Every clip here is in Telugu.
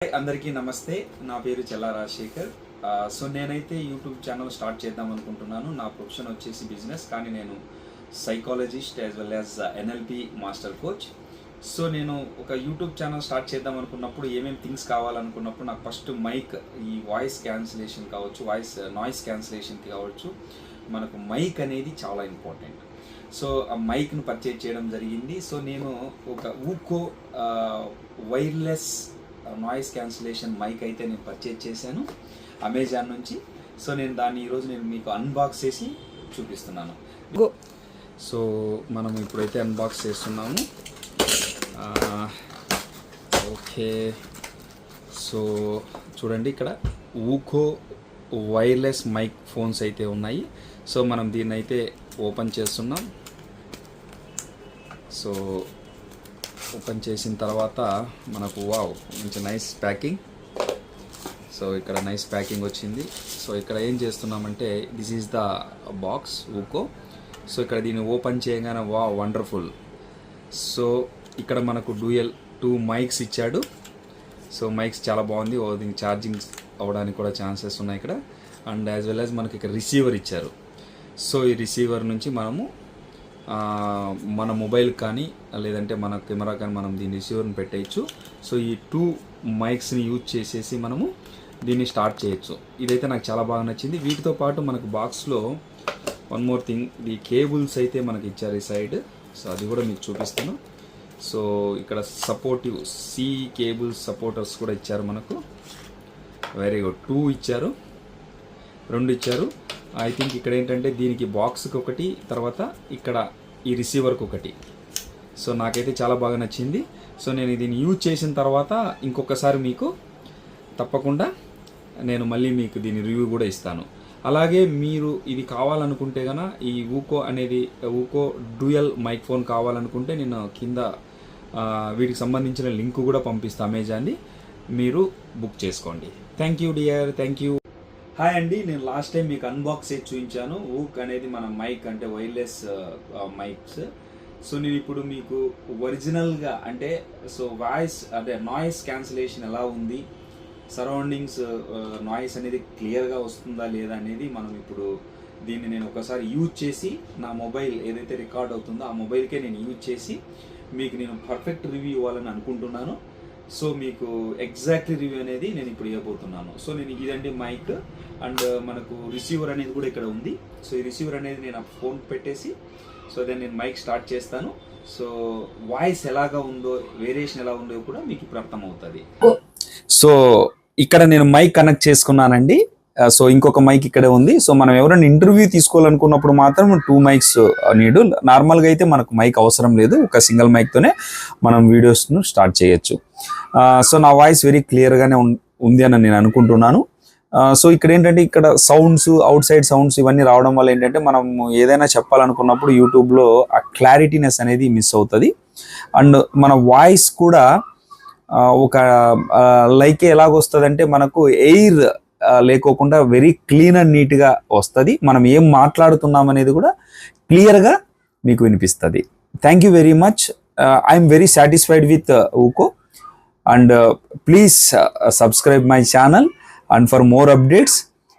అందరికీ నమస్తే. నా పేరు చెల్లా రాజశేఖర్. సో నేనైతే యూట్యూబ్ ఛానల్ స్టార్ట్ చేద్దాం అనుకుంటున్నాను. నా ప్రొఫెషన్ వచ్చేసి బిజినెస్, కానీ నేను psychologist as well as NLP master coach. So నేను ఒక యూట్యూబ్ ఛానల్ స్టార్ట్ చేద్దాం అనుకున్నప్పుడు ఏమేమి థింగ్స్ కావాలనుకున్నప్పుడు నాకు ఫస్ట్ మైక్, ఈ వాయిస్ క్యాన్సిలేషన్ కావచ్చు, నాయిస్ క్యాన్సిలేషన్కి కావచ్చు, మనకు మైక్ అనేది చాలా ఇంపార్టెంట్. సో ఆ మైక్ను పర్చేజ్ చేయడం జరిగింది. సో నేను ఒక ఊకో వైర్లెస్ నాయిస్ క్యాన్సిలేషన్ మైక్ అయితే నేను పర్చేజ్ చేశాను అమెజాన్ నుంచి. సో నేను దాన్ని ఈరోజు మీకు అన్బాక్స్ చేసి చూపిస్తున్నాను. సో మనం ఇప్పుడైతే అన్బాక్స్ చేస్తున్నాము. ఓకే, సో చూడండి, ఇక్కడ ఊకో వైర్లెస్ మైక్ ఫోన్స్ అయితే ఉన్నాయి. సో మనం దీన్ని అయితే ఓపెన్ చేస్తున్నాం. సో ఓపెన్ చేసిన తర్వాత మనకు వావ్, మంచి నైస్ ప్యాకింగ్. సో ఇక్కడ నైస్ ప్యాకింగ్ వచ్చింది. సో ఇక్కడ ఏం చేస్తున్నామంటే దిస్ ఈజ్ ద బాక్స్ ఊకో. సో ఇక్కడ దీన్ని ఓపెన్ చేయగానే వావ్, వండర్ఫుల్. సో ఇక్కడ మనకు డ్యూయల్ 2 మైక్స్ ఇచ్చాడు. సో మైక్స్ చాలా బాగుంది. దీనికి ఛార్జింగ్ అవ్వడానికి కూడా ఛాన్సెస్ ఉన్నాయి ఇక్కడ. అండ్ యాజ్ వెల్ యాజ్ మనకి ఇక్కడ రిసీవర్ ఇచ్చారు. సో ఈ రిసీవర్ నుంచి మనము మన మొబైల్ కానీ లేదంటే మన కెమెరా కానీ మనం దీని రిసీవర్ని పెట్టేయచ్చు. సో ఈ 2 మైక్స్ని యూజ్ చేసేసి మనము దీన్ని స్టార్ట్ చేయొచ్చు. ఇదైతే నాకు చాలా బాగా నచ్చింది. వీటితో పాటు మనకు బాక్స్లో వన్ మోర్ థింగ్, ఈ కేబుల్స్ అయితే మనకి ఇచ్చారు ఈ సైడ్. సో అది కూడా మీకు చూపిస్తాను. సో ఇక్కడ సపోర్టివ్ సి కేబుల్స్ సపోర్టర్స్ కూడా ఇచ్చారు మనకు. Very good. 2 ఇచ్చారు, 2 ఇచ్చారు. ఐ థింక్ ఇక్కడ ఏంటంటే దీనికి బాక్స్కి ఒకటి, తర్వాత ఇక్కడ ఈ రిసీవర్కి ఒకటి. సో నాకైతే చాలా బాగా నచ్చింది. సో నేను దీన్ని యూజ్ చేసిన తర్వాత ఇంకొకసారి మీకు తప్పకుండా నేను మళ్ళీ మీకు దీని రివ్యూ కూడా ఇస్తాను. అలాగే మీరు ఇది కావాలనుకుంటే కనుక ఈ ఊకో డ్యూయల్ మైక్ ఫోన్ కావాలనుకుంటే నేను కింద వీటికి సంబంధించిన లింక్ కూడా పంపిస్తాను అమెజాన్ది. మీరు బుక్ చేసుకోండి. Thank you dear, thank you. Hi అండి, నేను లాస్ట్ టైం మీకు అన్బాక్స్ చేసి చూపించాను. ఊక్ అనేది మన మైక్, అంటే వైర్లెస్ మైక్స్. సో నేను ఇప్పుడు మీకు ఒరిజినల్గా అంటే వాయిస్ అంటే నాయిస్ క్యాన్సిలేషన్ ఎలా ఉంది, సరౌండింగ్స్ నాయిస్ అనేది క్లియర్గా వస్తుందా లేదా అనేది మనం ఇప్పుడు దీన్ని నేను ఒకసారి యూజ్ చేసి నా మొబైల్ ఏదైతే రికార్డ్ అవుతుందో ఆ మొబైల్కే నేను యూజ్ చేసి మీకు నేను పర్ఫెక్ట్ రివ్యూ ఇవ్వాలని అనుకుంటున్నాను. సో మీకు ఎగ్జాక్ట్లీ రివ్యూ అనేది నేను ఇప్పుడు ఇవ్వబోతున్నాను. సో నేను ఇదండి మైక్, అండ్ మనకు రిసీవర్ అనేది కూడా ఇక్కడ ఉంది. సో ఈ రిసీవర్ అనేది నేను ఫోన్ పెట్టేసి సో దెన్ నేను మైక్ స్టార్ట్ చేస్తాను. సో వాయిస్ ఎలాగా ఉందో, వేరియేషన్ ఎలా ఉందో కూడా మీకు ఇప్పుడు అర్థమవుతుంది. సో ఇక్కడ నేను మైక్ కనెక్ట్ చేసుకున్నానండి. సో ఇంకొక మైక్ ఇక్కడే ఉంది. సో మనం ఎవరైనా ఇంటర్వ్యూ తీసుకోవాలనుకున్నప్పుడు మాత్రం 2 మైక్స్ నీడు. నార్మల్గా అయితే మనకు మైక్ అవసరం లేదు. ఒక సింగిల్ మైక్తోనే మనం వీడియోస్ను స్టార్ట్ చేయొచ్చు. సో నా వాయిస్ వెరీ క్లియర్గానే ఉంది అని నేను అనుకుంటున్నాను. సో ఇక్కడ ఏంటంటే ఇక్కడ సౌండ్స్, అవుట్ సైడ్ సౌండ్స్ ఇవన్నీ రావడం వల్ల ఏంటంటే మనం ఏదైనా చెప్పాలనుకున్నప్పుడు యూట్యూబ్లో ఆ క్లారిటీనెస్ అనేది మిస్ అవుతుంది. అండ్ మన వాయిస్ కూడా ఒక లైక్ ఎలాగొస్తుంది అంటే మనకు ఎయిర్ లేకోకుండా వెరీ క్లీన్ అండ్ నీట్గా వస్తుంది. మనం ఏం మాట్లాడుతున్నాం అనేది కూడా క్లియర్గా మీకు వినిపిస్తుంది. Thank you very much. I'm very satisfied with ఊకో, and please subscribe my channel and for more updates.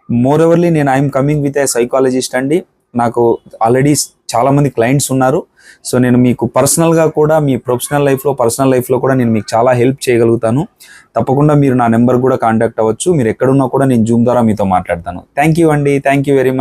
More ఎవర్లీ నేను I'm coming with a psychologist అండి. నాకు ఆల్రెడీ చాలామంది క్లయింట్స్ ఉన్నారు. సో నేను మీకు పర్సనల్గా కూడా మీ పర్సనల్ లైఫ్లో కూడా నేను మీకు చాలా హెల్ప్ చేయగలుగుతాను. తప్పకుండా మీరు నా నెంబర్ కూడా కాంటాక్ట్ అవ్వచ్చు. మీరు ఎక్కడున్నా కూడా నేను జూమ్ ద్వారా మీతో మాట్లాడతాను. థ్యాంక్ యూ అండి, థ్యాంక్ యూ వెరీ మచ్.